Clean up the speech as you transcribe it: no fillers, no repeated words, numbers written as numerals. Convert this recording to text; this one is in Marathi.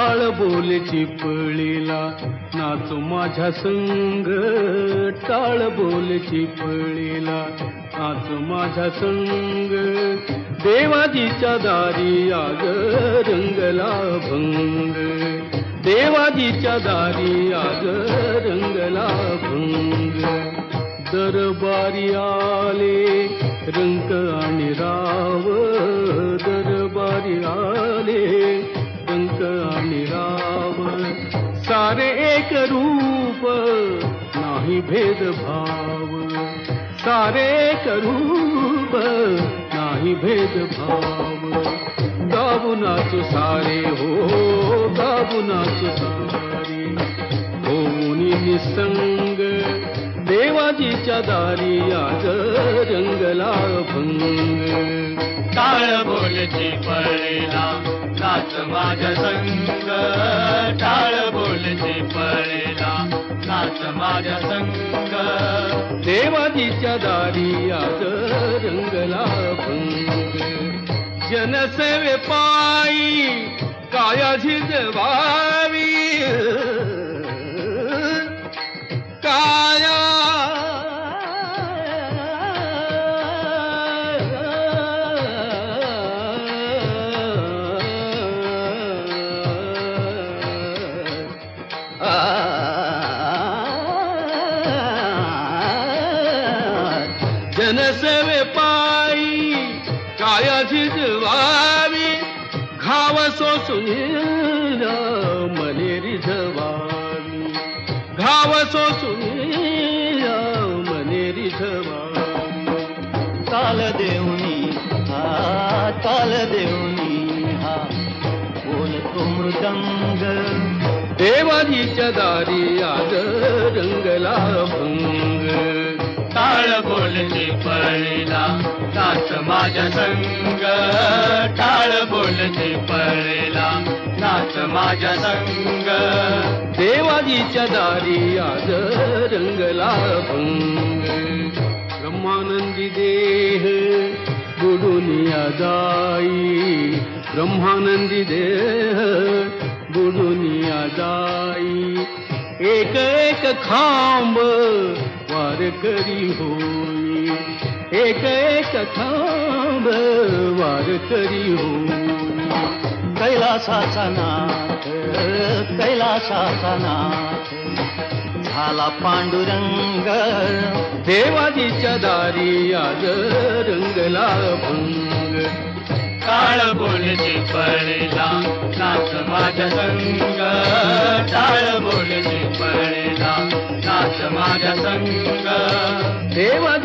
टाळ बोल चिपळीला नाचू माझ्या संग, टाळ बोल चिपळीला नाचू माझ्या संग. देवाजीच्या दारी आज रंगला भंग, देवाजीच्या दारी आज रंगला भंग. दरबारी आले रंक आणि राव, दरबारी आले रंक आणि राव. सारे एक रूप नाही भेदभाव, सारे एक रूप नाही भेदभाव. गाऊ नाचू सारे हो, गाऊ नाचू सारे होऊन निसंग. देवाजीच्या दारी आज रंगला भंग. टाळ बोल चिपळीला नाच माझ्या संग, टाळ बोल चिपळीला नाच माझ्या संग. देवाजीच्या दारी आज रंगला भंग. जनसेवे पायी काया झिजवावी, काया जनसेवे पायी काया झिजवावी. घाव सोसून मने रिझवावी, घाव सोसून मने रिझवावी. ताल देऊनी हा, ताल देऊनी हा बोलतो मृदंग. देवाजीच्या दारी आज रंगला भंग. टाळ बोल चिपळीला नाच माझ्या संग, टाळ बोल चिपळीला नाच माझ्या संग. देवाजीच्या दारी आज रंगला भंग. ब्रह्मानंदी देह बुडुनिया जाई, ब्रह्मानंदी देह बुडुनिया जाई. एक एक खांब वार करी होई, एक एक खांब वार करी होई. कैलासाचा नाथ, कैलासाचा नाथ झाला पांडुरंग. देवाजीच्या दारी आज रंगला भंग. टाळ बोल चिपळीला नाच माझ्या संग, टाळ बोल चिपळीला नाच माझ्या संग. देवा